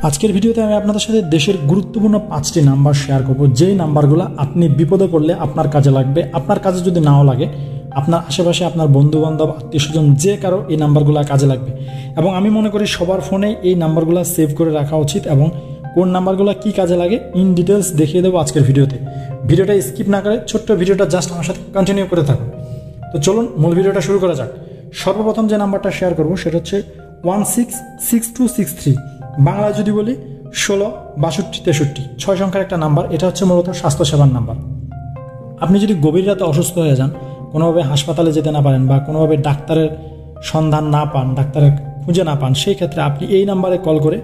আজকের ভিডিওতে আমি আপনাদের সাথে দেশের গুরুত্বপূর্ণ 5টি নাম্বার শেয়ার করব, যেই নাম্বারগুলো আপনি বিপদে পড়লে আপনার কাজে লাগবে। আপনার কাজে যদি নাও লাগে, আপনার আশেপাশে আপনার বন্ধুবান্ধব, আত্মীয়স্বজন যে কারো এই নাম্বারগুলো কাজে লাগবে। এবং আমি মনে করি সবার ফোনে এই নাম্বারগুলো সেভ করে রাখা উচিত, এবং কোন নাম্বারগুলো কী কাজে লাগে ইন ডিটেলস দেখিয়ে দেবো আজকের ভিডিওতে। ভিডিওটা স্কিপ না করে ছোট্ট ভিডিওটা জাস্ট আমার সাথে কন্টিনিউ করে থাকুন। তো চলুন মূল ভিডিওটা শুরু করা যাক। সর্বপ্রথম যে নাম্বারটা শেয়ার করব সেটা হচ্ছে 166263। বাংলায় যদি বলি 166263, 6 সংখ্যার একটা নাম্বার। এটা হচ্ছে মূলত স্বাস্থ্যসেবার নাম্বার। আপনি যদি গভীর রাতে অসুস্থ হয়ে যান, কোনোভাবে হাসপাতালে যেতে না পারেন বা কোনোভাবে ডাক্তারের সন্ধান না পান, ডাক্তারের খুঁজে না পান, সেই ক্ষেত্রে আপনি এই নাম্বারে কল করে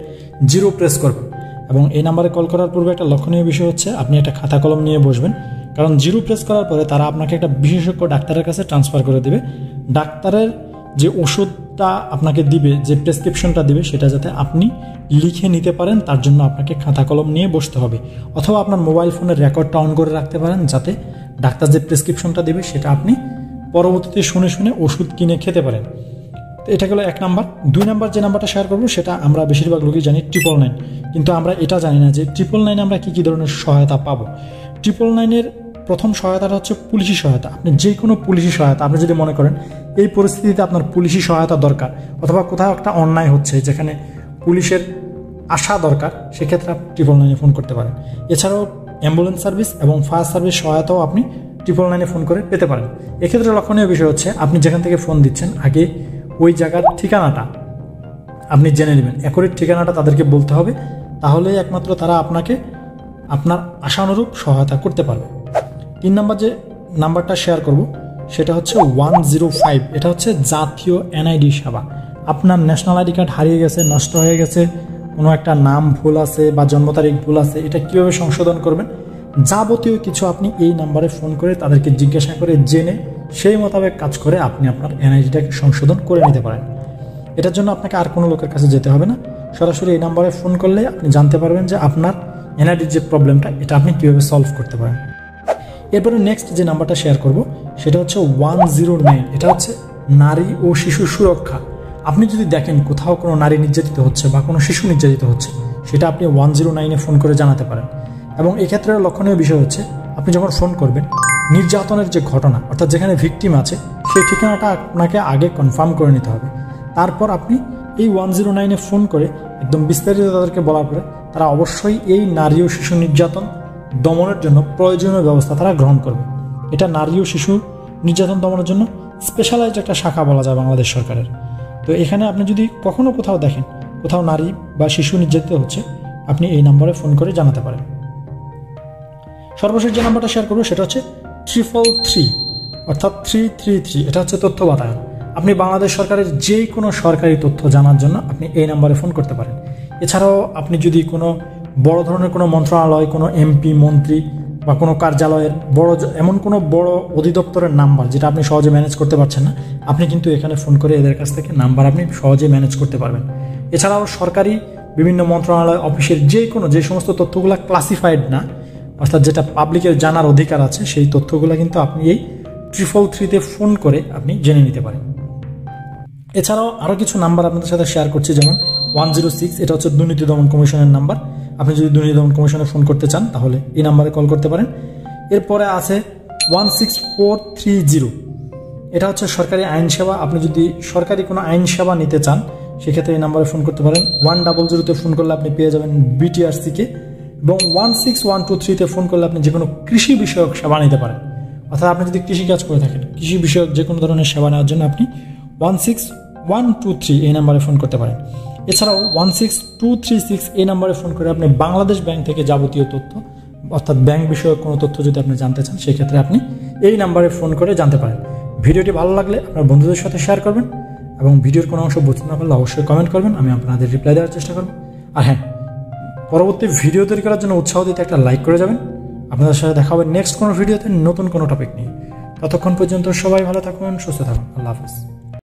0 প্রেস করবেন। এবং এই নাম্বারে কল করার পূর্বে একটা লক্ষণীয় বিষয় হচ্ছে আপনি একটা খাতা কলম নিয়ে বসবেন, কারণ 0 প্রেস করার পরে তারা আপনাকে একটা বিশেষজ্ঞ ডাক্তারের কাছে ট্রান্সফার করে দেবে। ডাক্তারের যে ওষুধটা আপনাকে দিবে, যে প্রেসক্রিপশনটা দিবে, সেটা যাতে আপনি লিখে নিতে পারেন, তার জন্য আপনাকে খাতা কলম নিয়ে বসতে হবে। অথবা আপনার মোবাইল ফোনের রেকর্ডটা অন করে রাখতে পারেন, যাতে ডাক্তার যে প্রেসক্রিপশনটা দিবে সেটা আপনি পরবর্তীতে শুনে শুনে ওষুধ কিনে খেতে পারেন। তো এটা গেলো 1 নাম্বার। 2 নাম্বার যে নাম্বারটা শেয়ার করবো সেটা আমরা বেশিরভাগ লোকই জানি 999, কিন্তু আমরা এটা জানি না যে 999 আমরা কী ধরনের সহায়তা পাবো। 999-এর প্রথম সহায়তাটা হচ্ছে পুলিশি সহায়তা। আপনি যে কোনো পুলিশি সহায়তা, আপনি যদি মনে করেন এই পরিস্থিতিতে আপনার পুলিশি সহায়তা দরকার, অথবা কোথাও একটা অন্যায় হচ্ছে যেখানে পুলিশের আসা দরকার, সেক্ষেত্রে আপনি 999-এ ফোন করতে পারেন। এছাড়াও অ্যাম্বুলেন্স সার্ভিস এবং ফায়ার সার্ভিস সহায়তাও আপনি 999-এ ফোন করে পেতে পারেন। এক্ষেত্রে লক্ষণীয় বিষয় হচ্ছে আপনি যেখান থেকে ফোন দিচ্ছেন, আগে ওই জায়গার ঠিকানাটা আপনি জেনে নেবেন। অ্যাকুরেট ঠিকানাটা তাদেরকে বলতে হবে, তাহলেই একমাত্র তারা আপনাকে আপনার আশানুরূপ সহায়তা করতে পারবে। 3 নাম্বার যে নাম্বারটা শেয়ার করব সেটা হচ্ছে 105। এটা হচ্ছে জাতীয় এনআইডি সেবা। আপনার ন্যাশনাল আইডি কার্ড হারিয়ে গেছে, নষ্ট হয়ে গেছে, কোনো একটা নাম ভুল আছে বা জন্ম তারিখ ভুল আছে, এটা কীভাবে সংশোধন করবেন, যাবতীয় কিছু আপনি এই নাম্বারে ফোন করে তাদেরকে জিজ্ঞাসা করে জেনে সেই মোতাবেক কাজ করে আপনি আপনার এনআইডিটাকে সংশোধন করে নিতে পারেন। এটার জন্য আপনাকে আর কোনো লোকের কাছে যেতে হবে না, সরাসরি এই নাম্বারে ফোন করলে আপনি জানতে পারবেন যে আপনার এনআইডির যে প্রবলেমটা, এটা আপনি কীভাবে সলভ করতে পারেন। এরপরে নেক্সট যে নাম্বারটা শেয়ার করব সেটা হচ্ছে 109। এটা হচ্ছে নারী ও শিশু সুরক্ষা। আপনি যদি দেখেন কোথাও কোনো নারী নির্যাতিত হচ্ছে বা কোনো শিশু নির্যাতিত হচ্ছে, সেটা আপনি 109-এ ফোন করে জানাতে পারেন। এবং এক্ষেত্রে লক্ষণীয় বিষয় হচ্ছে আপনি যখন ফোন করবেন, নির্যাতনের যে ঘটনা, অর্থাৎ যেখানে ভিকটিম আছে, সেই ঠিকানাটা আপনাকে আগে কনফার্ম করে নিতে হবে। তারপর আপনি এই 109-এ ফোন করে একদম বিস্তারিত তাদেরকে বলার পরে তারা অবশ্যই এই নারী ও শিশু নির্যাতন দমনের জন্য প্রয়োজনীয় ব্যবস্থা তারা গ্রহণ করবে। এটা নারী ও শিশু নির্যাতন দমনের জন্য স্পেশালাইজড একটা শাখা বলা যায় বাংলাদেশ সরকারের। তো এখানে আপনি যদি কখনো কোথাও দেখেন কোথাও নারী বা শিশু নির্যাতিত হচ্ছে, আপনি এই নম্বরে ফোন করে জানাতে পারেন। সর্বশেষ যে নাম্বারটা শেয়ার করবো সেটা হচ্ছে 333, অর্থাৎ 333। এটা হচ্ছে তথ্য বাতায়ন। আপনি বাংলাদেশ সরকারের যে কোনো সরকারি তথ্য জানার জন্য আপনি এই নাম্বারে ফোন করতে পারেন। এছাড়াও আপনি যদি কোনো বড় ধরনের কোনো মন্ত্রণালয়, কোনো এমপি, মন্ত্রী বা কোনো কার্যালয়ের বড় এমন কোনো বড় অধিদপ্তরের নাম্বার যেটা আপনি সহজে ম্যানেজ করতে পারছেন না, আপনি কিন্তু এখানে ফোন করে এদের কাছ থেকে নাম্বার আপনি সহজে ম্যানেজ করতে পারবেন। এছাড়াও সরকারি বিভিন্ন মন্ত্রণালয়, অফিসের যে সমস্ত তথ্যগুলো ক্লাসিফাইড না, অর্থাৎ যেটা পাবলিকের জানার অধিকার আছে, সেই তথ্যগুলো কিন্তু আপনি এই 333-তে ফোন করে আপনি জেনে নিতে পারেন। এছাড়াও আরও কিছু নাম্বার আপনাদের সাথে শেয়ার করছি, যেমন 106। এটা হচ্ছে দুর্নীতি দমন কমিশনের নাম্বার। আপনি যদি দুর্নীতি দমন কমিশনে ফোন করতে চান তাহলে এই নাম্বারে কল করতে পারেন। এরপরে আছে 16430। এটা হচ্ছে সরকারি আইন সেবা। আপনি যদি সরকারি কোনো আইন সেবা নিতে চান, সেক্ষেত্রে এই নাম্বারে ফোন করতে পারেন। 100-তে ফোন করলে আপনি পেয়ে যাবেন BTRC-কে, এবং 16123-তে ফোন করলে আপনি যে কোনো কৃষি বিষয়ক সেবা নিতে পারেন। অর্থাৎ আপনি যদি কৃষিকাজ করে থাকেন, কৃষি বিষয়ক যে কোনো ধরনের সেবা নেওয়ার জন্য আপনি 16123 এই নাম্বারে ফোন করতে পারেন। এছাড়াও 16236 এই নাম্বারে ফোন করে আপনি বাংলাদেশ ব্যাংক থেকে যাবতীয় তথ্য, অর্থাৎ ব্যাংক বিষয়ক কোনো তথ্য যদি আপনি জানতে চান, সেক্ষেত্রে আপনি এই নাম্বারে ফোন করে জানতে পারেন। ভিডিওটি ভালো লাগলে আপনার বন্ধুদের সাথে শেয়ার করবেন, এবং ভিডিওর কোনো অংশ বুঝতে না পারলে অবশ্যই কমেন্ট করবেন, আমি আপনাদের রিপ্লাই দেওয়ার চেষ্টা করব। আর হ্যাঁ, পরবর্তী ভিডিও তৈরি করার জন্য উৎসাহ দিতে একটা লাইক করে যাবেন। আপনাদের সাথে দেখা হবে নেক্সট কোনো ভিডিওতে নতুন কোনো টপিক নিয়ে। ততক্ষণ পর্যন্ত সবাই ভালো থাকুন, সুস্থ থাকুন। আল্লাহ হাফেজ।